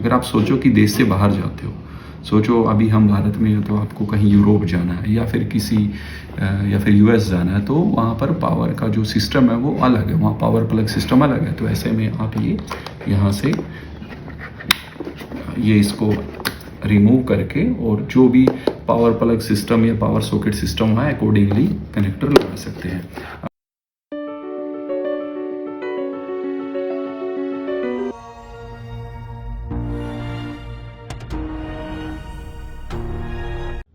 अगर आप सोचो कि देश से बाहर जाते हो, सोचो अभी हम भारत में हैं तो आपको कहीं यूरोप जाना है या फिर यूएस जाना है, तो वहाँ पर पावर का जो सिस्टम है वो अलग है, वहाँ पावर प्लग सिस्टम अलग है। तो ऐसे में आप यहाँ से इसको रिमूव करके और जो भी पावर प्लग सिस्टम या पावर सॉकेट सिस्टम है अकॉर्डिंगली कनेक्टर लगा सकते हैं।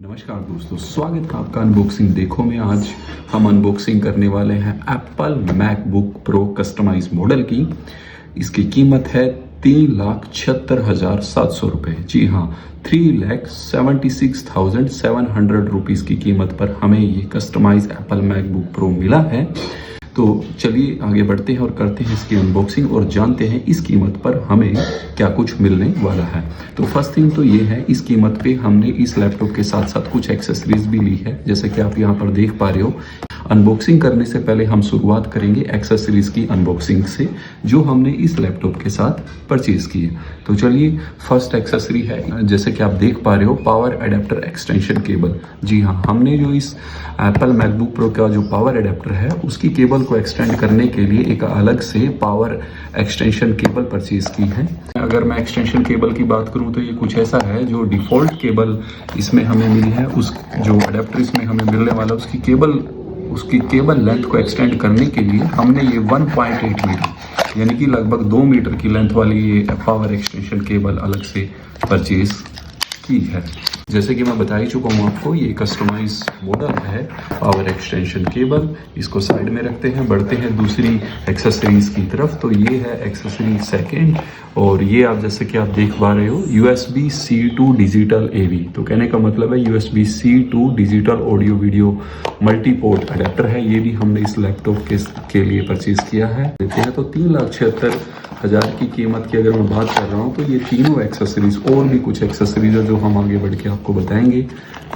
नमस्कार दोस्तों, स्वागत है आपका अनबॉक्सिंग देखो में। आज हम अनबॉक्सिंग करने वाले हैं Apple MacBook Pro customise model की। इसकी कीमत है 3,76,700 रुपये। जी हाँ, 3,76,700 रुपीज़ की कीमत पर हमें ये कस्टमाइज एप्पल मैकबुक प्रो मिला है। तो चलिए आगे बढ़ते हैं और करते हैं इसकी अनबॉक्सिंग और जानते हैं इस कीमत पर हमें क्या कुछ मिलने वाला है। तो फर्स्ट थिंग तो ये है, इस कीमत पे हमने इस लैपटॉप के साथ साथ कुछ एक्सेसरीज भी ली है, जैसे कि आप यहाँ पर देख पा रहे हो। अनबॉक्सिंग करने से पहले हम शुरुआत करेंगे एक्सेसरीज की अनबॉक्सिंग से, जो हमने इस लैपटॉप के साथ परचेज की है। तो चलिए, फर्स्ट एक्सेसरी है, जैसे कि आप देख पा रहे हो, पावर एडेप्टर एक्सटेंशन केबल। जी हाँ, हमने जो इस एप्पल मैकबुक प्रो का जो पावर एडेप्टर है उसकी केबल को एक्सटेंड करने के लिए एक अलग से पावर एक्सटेंशन केबल परचेज की है। अगर मैं एक्सटेंशन केबल की बात करूं तो ये कुछ ऐसा है, जो डिफ़ॉल्ट केबल इसमें हमें मिली है, उस जो अडेप्टर इसमें हमें मिलने वाला उसकी केबल लेंथ को एक्सटेंड करने के लिए हमने ये 1.8 मीटर यानी कि लगभग 2 मीटर की लेंथ वाली ये पावर एक्सटेंशन केबल अलग से परचेज की है। जैसे कि मैं बता ही चुका हूँ आपको, ये कस्टमाइज मॉडल है पावर एक्सटेंशन केबल। इसको साइड में रखते हैं, बढ़ते हैं दूसरी एक्सेसरीज की तरफ। तो ये है एक्सेसरी सेकेंड, और ये आप जैसे कि आप देख पा रहे हो, USB-C to डिजिटल AV। तो कहने का मतलब है USB-C to digital audio video multiport adapter है। ये भी हमने इस लैपटॉप के लिए परचेज किया है। देखते हैं तो 3,76,000 की कीमत की अगर मैं बात कर रहा हूँ, तो ये तीनों एक्सेसरीज और भी कुछ एक्सेसरीज है जो हम आगे बढ़ के आपको बताएंगे।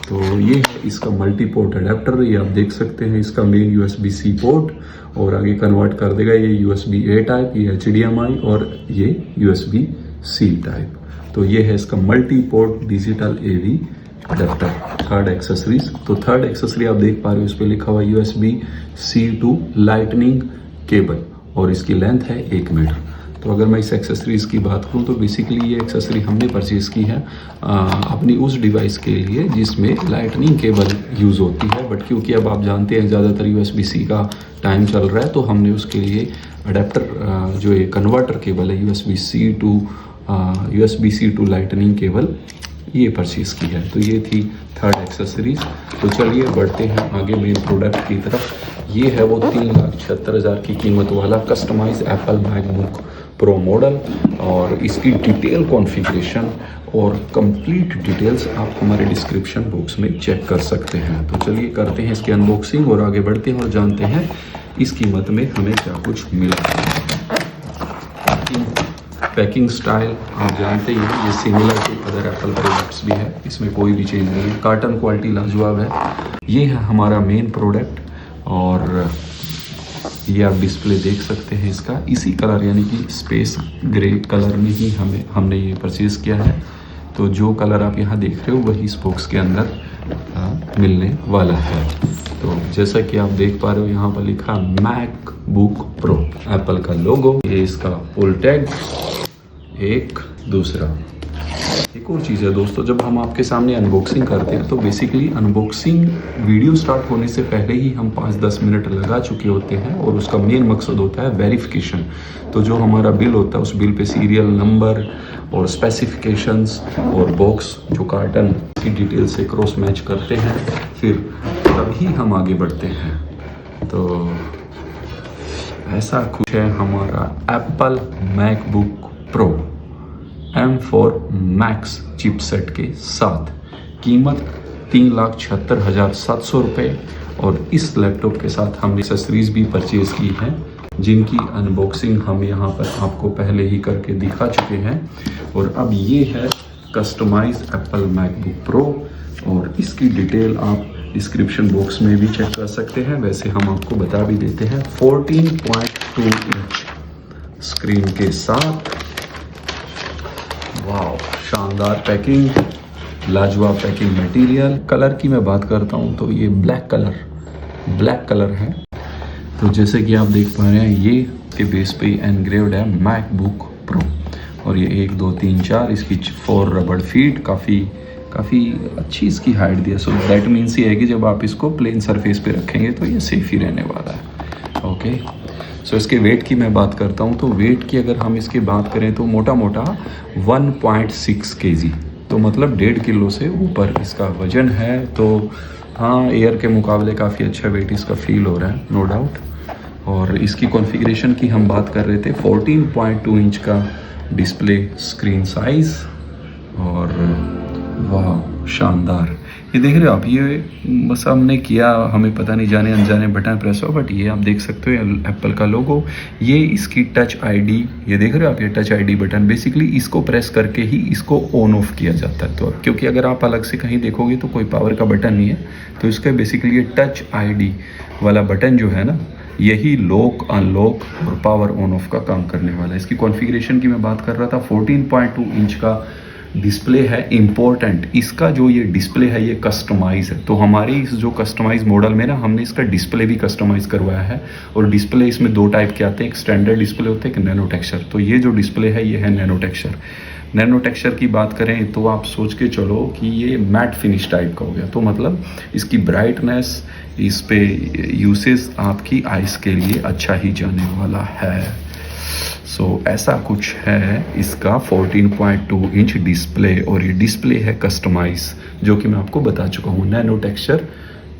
तो ये है इसका मल्टीपोर्ट अडेप्टर, ये आप देख सकते हैं। इसका मेन USB-C पोर्ट और आगे कन्वर्ट कर देगा ये USB-A टाइप, ये HDMI और ये USB-C टाइप। तो ये है इसका multiport digital AV adapter. Third accessories, तो थर्ड एक्सेसरी आप देख पा रहे हो, इस पर लिखा हुआ USB-C to लाइटनिंग केबल और इसकी लेंथ है 1 मीटर। तो अगर मैं इस एक्सेसरीज की बात करूं तो बेसिकली ये एक्सेसरी हमने परचेज की है अपनी उस डिवाइस के लिए जिसमें लाइटनिंग केबल यूज़ होती है। बट क्योंकि अब आप जानते हैं ज़्यादातर USB-C का टाइम चल रहा है, तो हमने उसके लिए अडेप्टर जो ये कन्वर्टर केबल है USB-C to लाइटनिंग केबल, ये परचेज की है। तो ये थी थर्ड एक्सेसरीज। तो चलिए बढ़ते हैं आगे मेन प्रोडक्ट की तरफ। ये है वो 3,76,000 की कीमत वाला customise Apple MacBook Pro model, और इसकी डिटेल कॉन्फ़िगरेशन और कंप्लीट डिटेल्स आप हमारे डिस्क्रिप्शन बॉक्स में चेक कर सकते हैं। तो चलिए करते हैं इसकी अनबॉक्सिंग और आगे बढ़ते हैं और जानते हैं इस कीमत में हमें क्या कुछ मिला। पैकिंग स्टाइल आप जानते ही हैं, ये similar to other Apple products भी है, इसमें कोई भी चेंज नहीं है। कार्टन क्वालिटी लाजवाब है। ये है हमारा मेन प्रोडक्ट, और ये आप डिस्प्ले देख सकते हैं इसका, इसी कलर यानी कि स्पेस ग्रे कलर में ही हमने ये परचेज़ किया है। तो जो कलर आप यहाँ देख रहे हो वही इस बॉक्स के अंदर मिलने वाला है। तो जैसा कि आप देख पा रहे हो, यहाँ पर लिखा मैकबुक प्रो, एप्पल का लोगो, ये इसका फुल टैग, एक दूसरा। एक और चीज़ है दोस्तों, जब हम आपके सामने अनबॉक्सिंग करते हैं तो बेसिकली अनबॉक्सिंग वीडियो स्टार्ट होने से पहले ही हम 5-10 मिनट लगा चुके होते हैं, और उसका मेन मकसद होता है वेरिफिकेशन। तो जो हमारा बिल होता है उस बिल पे सीरियल नंबर और स्पेसिफिकेशंस और बॉक्स जो कार्टन की डिटेल से क्रॉस मैच करते हैं, फिर तभी हम आगे बढ़ते हैं। तो ऐसा कुछ है हमारा Apple MacBook pro M4 max chipset के साथ। कीमत 3,76,700 रुपये, और इस लैपटॉप के साथ हमने एक्सेसरीज भी परचेज की हैं, जिनकी अनबॉक्सिंग हम यहाँ पर आपको पहले ही करके दिखा चुके हैं। और अब ये है कस्टमाइज एप्पल मैकबुक प्रो, और इसकी डिटेल आप डिस्क्रिप्शन बॉक्स में भी चेक कर सकते हैं। वैसे हम आपको बता भी देते हैं, 14.2 इंच स्क्रीन के साथ वाह, शानदार पैकिंग, लाजवाब पैकिंग मटेरियल। कलर की मैं बात करता हूँ तो ये ब्लैक कलर है। तो जैसे कि आप देख पा रहे हैं ये के बेस पे एनग्रेव्ड है मैकबुक प्रो, और ये 1 2 3 4 इसकी 4 रबड़ फीट, काफ़ी अच्छी इसकी हाइट दी है। सो दैट मीन्स ये है कि जब आप इसको प्लेन सरफेस पे रखेंगे तो ये सेफ ही रहने वाला है। ओके, सो इसके वेट की मैं बात करता हूँ तो वेट की अगर हम इसकी बात करें तो मोटा 1.6 kg, तो मतलब 1.5 किलो से ऊपर इसका वजन है। तो हाँ, एयर के मुकाबले काफ़ी अच्छा वेट इसका फील हो रहा है, नो डाउट। और इसकी कॉन्फ़िगरेशन की हम बात कर रहे थे, 14.2 इंच का डिस्प्ले स्क्रीन साइज़, और वाह शानदार। ये देख रहे हो आप, ये बस हमने किया, हमें पता नहीं जाने अनजाने बटन प्रेस हो, बट ये आप देख सकते हो एप्पल का लोगो, ये इसकी टच आईडी, ये देख रहे हो आप, ये टच आईडी बटन, बेसिकली इसको प्रेस करके ही इसको ऑन ऑफ किया जाता है। तो क्योंकि अगर आप अलग से कहीं देखोगे तो कोई पावर का बटन नहीं है, तो इसका बेसिकली ये टच आईडी वाला बटन जो है ना, यही लॉक अनलॉक और पावर ऑन ऑफ का काम करने वाला है। इसकी कॉन्फ़िगरेशन की मैं बात कर रहा था, 14.2 इंच का डिस्प्ले है। इम्पोर्टेंट, इसका जो ये डिस्प्ले है ये कस्टमाइज है। तो हमारे इस जो कस्टमाइज मॉडल में ना, हमने इसका डिस्प्ले भी कस्टमाइज करवाया है। और डिस्प्ले इसमें 2 टाइप के आते हैं, एक स्टैंडर्ड डिस्प्ले होता है, एक नैनो टेक्सचर। तो ये जो डिस्प्ले है ये है नैनो टेक्सचर। नैनो टेक्सचर की बात करें तो आप सोच के चलो कि ये मैट फिनिश टाइप का हो गया। तो मतलब इसकी ब्राइटनेस, इस पे यूसेज आपकी आइज़ के लिए अच्छा ही जाने वाला है। सो ऐसा कुछ है इसका 14.2 इंच डिस्प्ले, और ये डिस्प्ले है कस्टमाइज, जो कि मैं आपको बता चुका हूँ नैनो टेक्सचर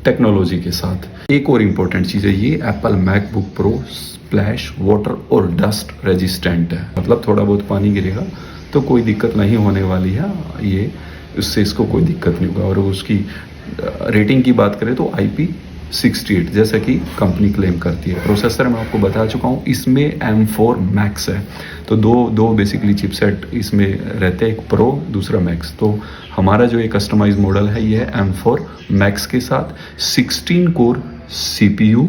टेक्नोलॉजी के साथ। एक और इम्पोर्टेंट चीज़ है, ये Apple MacBook pro splash water और डस्ट रेजिस्टेंट है। मतलब थोड़ा बहुत पानी गिरेगा तो कोई दिक्कत नहीं होने वाली है, ये उससे इसको कोई दिक्कत नहीं होगा। और उसकी रेटिंग की बात करें तो IP68 जैसा कि कंपनी क्लेम करती है। प्रोसेसर मैं आपको बता चुका हूँ, इसमें M4 मैक्स है। तो दो बेसिकली चिपसेट इसमें रहते हैं, एक प्रो दूसरा मैक्स। तो हमारा जो ये कस्टमाइज मॉडल है ये है M4 मैक्स के साथ 16 core CPU,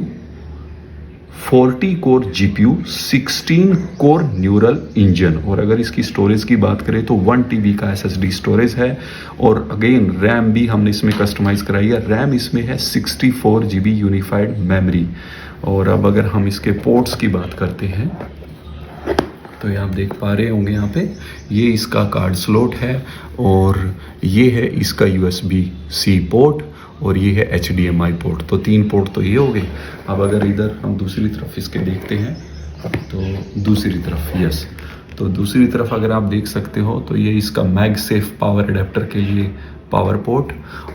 40 core GPU, 16 core neural engine. और अगर इसकी स्टोरेज की बात करें तो 1 TB का SSD स्टोरेज है। और अगेन रैम भी हमने इसमें कस्टमाइज़ कराई है। रैम इसमें है 64 GB यूनिफाइड मेमोरी। और अब अगर हम इसके पोर्ट्स की बात करते हैं तो ये आप देख पा रहे होंगे यहाँ पे, ये इसका कार्ड स्लॉट है, और ये है इसका USB-C पोर्ट, और ये है HDMI पोर्ट। तो 3 पोर्ट तो ये हो गए। अब अगर इधर हम दूसरी तरफ इसके देखते हैं तो दूसरी तरफ, यस, तो दूसरी तरफ अगर आप देख सकते हो तो ये इसका मैगसेफ पावर अडेप्टर के लिए पावर पोर्ट,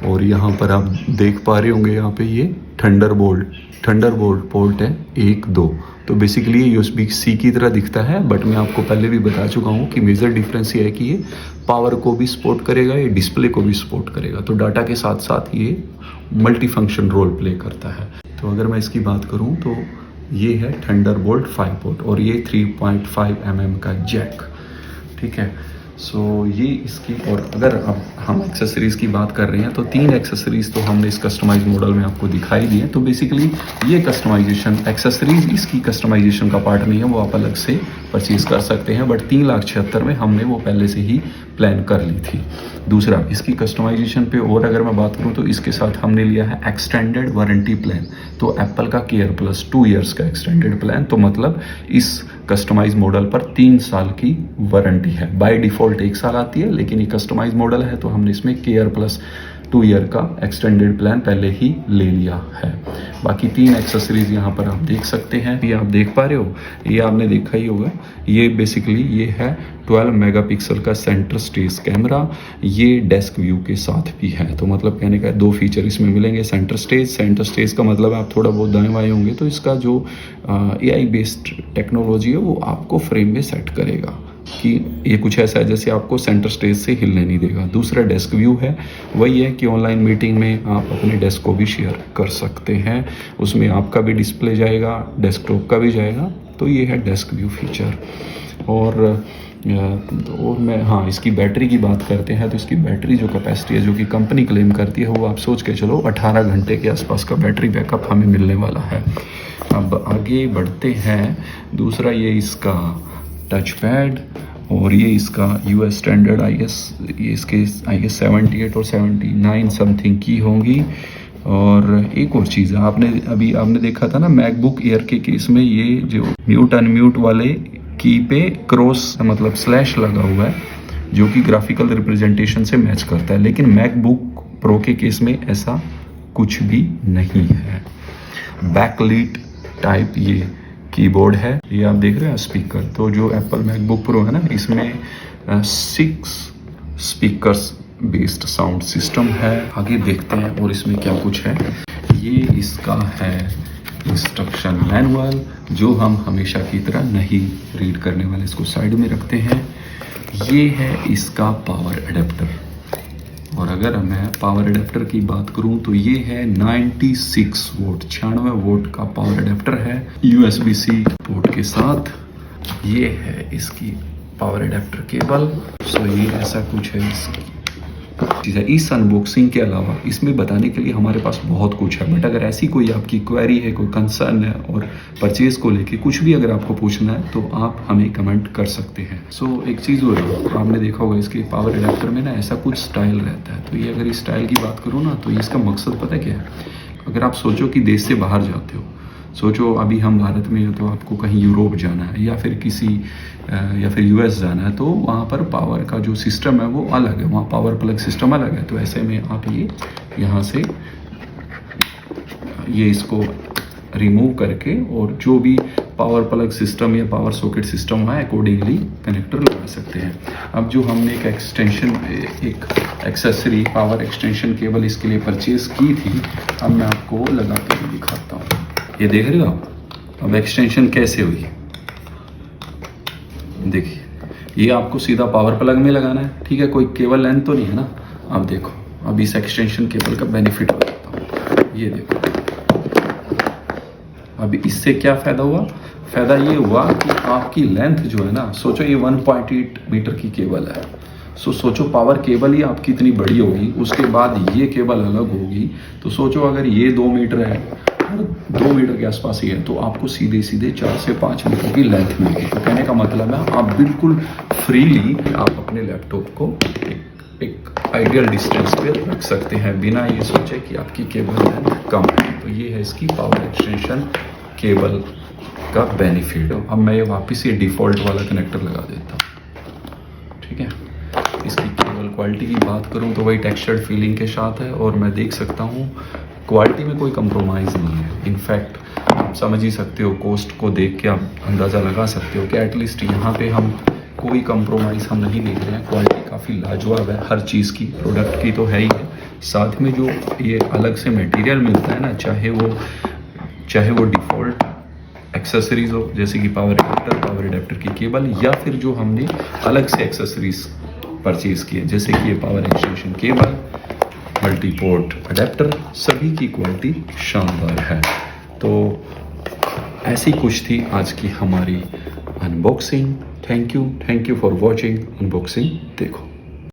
और यहाँ पर आप देख पा रहे होंगे यहाँ पे ये थंडरबोल्ट पोर्ट है 1 2। तो बेसिकली ये USB-C की तरह दिखता है, बट मैं आपको पहले भी बता चुका हूँ कि मेजर डिफरेंस ये है कि ये पावर को भी सपोर्ट करेगा, ये डिस्प्ले को भी सपोर्ट करेगा। तो डाटा के साथ साथ ये मल्टी फंक्शन रोल प्ले करता है। तो अगर मैं इसकी बात करूँ तो ये है थंडरबोल्ट 5 पोर्ट, और ये 3.5 mm का जैक, ठीक है। सो ये इसकी, और अगर अब हम एक्सेसरीज़ की बात कर रहे हैं तो 3 एक्सेसरीज़ तो हमने इस कस्टमाइज मॉडल में आपको दिखाई दी है। तो बेसिकली ये कस्टमाइजेशन एक्सेसरीज़ इसकी कस्टमाइजेशन का पार्ट नहीं है, वो आप अलग से परचेज़ कर सकते हैं, बट 3,76,000 में हमने वो पहले से ही प्लान कर ली थी। दूसरा, इसकी कस्टमाइजेशन पे और अगर मैं बात करूँ तो इसके साथ हमने लिया है एक्सटेंडेड वारंटी प्लान। तो एप्पल का केयर प्लस 2 ईयर्स का एक्सटेंडेड प्लान, तो मतलब इस कस्टमाइज मॉडल पर 3 साल की वारंटी है। बाय डिफ़ॉल्ट 1 साल आती है, लेकिन ये कस्टमाइज मॉडल है तो हमने इसमें केयर प्लस 2 ईयर का एक्सटेंडेड प्लान पहले ही ले लिया है। बाकी 3 एक्सेसरीज यहाँ पर आप देख सकते हैं, ये आप देख पा रहे हो, ये आपने देखा ही होगा। ये बेसिकली ये है 12 मेगापिक्सल का सेंटर स्टेज कैमरा, ये डेस्क व्यू के साथ भी है। तो मतलब कहने का 2 फीचर इसमें मिलेंगे। सेंटर स्टेज का मतलब आप थोड़ा बहुत दाएं बाएं होंगे तो इसका जो AI बेस्ड टेक्नोलॉजी है वो आपको फ्रेम में सेट करेगा कि ये कुछ ऐसा है जैसे आपको सेंटर स्टेज से हिलने नहीं देगा। दूसरा डेस्क व्यू है, वही है कि ऑनलाइन मीटिंग में आप अपने डेस्क को भी शेयर कर सकते हैं, उसमें आपका भी डिस्प्ले जाएगा, डेस्कटॉप का भी जाएगा। तो ये है डेस्क व्यू फीचर। और मैं हाँ, इसकी बैटरी की बात करते हैं तो इसकी बैटरी जो कैपेसिटी है जो कि कंपनी क्लेम करती है वो आप सोच के चलो 18 घंटे के आसपास का बैटरी बैकअप हमें मिलने वाला है। अब आगे बढ़ते हैं। दूसरा ये इसका टच पैड, और ये इसका यूएस स्टैंडर्ड ये इसके 78 और 79 समथिंग की होंगी। और एक और चीज़ है, आपने देखा था ना मैकबुक एयर के केस में ये जो म्यूट अनम्यूट वाले की पे क्रॉस मतलब स्लैश लगा हुआ है जो कि ग्राफिकल रिप्रेजेंटेशन से मैच करता है, लेकिन मैकबुक प्रो के केस में ऐसा कुछ भी नहीं है। बैकलीट टाइप ये कीबोर्ड है, ये आप देख रहे हैं स्पीकर। तो जो एप्पल मैकबुक प्रो है ना, इसमें 6 स्पीकर्स बेस्ड साउंड सिस्टम है। आगे देखते हैं और इसमें क्या कुछ है। ये इसका है इंस्ट्रक्शन मैनुअल जो हम हमेशा की तरह नहीं रीड करने वाले, इसको साइड में रखते हैं। ये है इसका पावर एडेप्टर, और अगर मैं पावर एडेप्टर की बात करूं तो ये है 96 वोल्ट का पावर एडेप्टर है USB-C पोर्ट के साथ। ये है इसकी पावर एडेप्टर केबल। सो ये ऐसा कुछ है इसकी चीज़ है। इस अनबॉक्सिंग के अलावा इसमें बताने के लिए हमारे पास बहुत कुछ है, बट अगर ऐसी कोई आपकी क्वेरी है, कोई कंसर्न है और परचेज को लेके कुछ भी अगर आपको पूछना है तो आप हमें कमेंट कर सकते हैं। सो एक चीज़ और आपने देखा होगा इसके पावर एडेप्टर में ना ऐसा कुछ स्टाइल रहता है। तो ये अगर इस स्टाइल की बात करूँ ना तो इसका मकसद पता क्या है। अगर आप सोचो कि देश से बाहर जाते हो, सोचो अभी हम भारत में हो तो आपको कहीं यूरोप जाना है या फिर US जाना है, तो वहाँ पर पावर का जो सिस्टम है वो अलग है, वहाँ पावर प्लग सिस्टम अलग है। तो ऐसे में आप यहाँ से इसको रिमूव करके और जो भी पावर प्लग सिस्टम या पावर सॉकेट सिस्टम है अकॉर्डिंगली कनेक्टर लगा सकते हैं। अब जो हमने एक एक्सेसरी पावर एक्सटेंशन केबल इसके लिए परचेज की थी, अब मैं आपको लगा के दिखाता हूँ। ये देख रहे हो आप, अब एक्सटेंशन कैसे हुई, देखिए ये आपको सीधा पावर प्लग में लगाना है, ठीक है, कोई केबल लेंथ तो नहीं है ना। अब देखो, अब इस एक्सटेंशन केबल का बेनिफिट बताता हूँ। ये देखो, अब इससे क्या फ़ायदा हुआ, फ़ायदा ये हुआ कि आपकी लेंथ जो है ना, सोचो ये 1.8 मीटर की केबल है। सोचो पावर केबल ही आपकी इतनी बड़ी होगी, उसके बाद ये केबल अलग होगी, तो सोचो अगर ये 2 मीटर है और 2 मीटर के आसपास ही है तो आपको सीधे 4 से 5 मीटर की लेंथ मिलेगी। तो कहने का मतलब है आप बिल्कुल फ्रीली आप अपने लैपटॉप को एक आइडियल डिस्टेंस पे रख सकते हैं बिना ये सोचे कि आपकी केबल लेंथ कम है। तो ये है इसकी पावर एक्सटेंशन केबल का बेनिफिट। अब मैं ये वापस ये डिफ़ॉल्ट वाला कनेक्टर लगा देता हूँ, ठीक है। इसकी केबल क्वालिटी की बात करूँ तो वही टेक्सचर्ड फीलिंग के साथ है, और मैं देख सकता हूँ क्वालिटी में कोई कंप्रोमाइज़ नहीं है। इनफैक्ट आप समझ ही सकते हो, कॉस्ट को देख के आप अंदाज़ा लगा सकते हो कि एटलीस्ट यहाँ पे हम कोई कंप्रोमाइज़ हम नहीं देख रहे हैं। क्वालिटी काफ़ी लाजवाब है हर चीज़ की, प्रोडक्ट की तो है ही है, साथ में जो ये अलग से मटेरियल मिलता है ना, चाहे वो डिफ़ॉल्ट एक्सेसरीज़ हो जैसे कि पावर एडेप्टर की केबल, या फिर जो हमने अलग से एक्सेसरीज़ परचेज़ किए जैसे कि ये power extension cable, multiport adapter, सभी की क्वालिटी शानदार है। तो ऐसी कुछ थी आज की हमारी unboxing. Thank you for watching unboxing. देखो।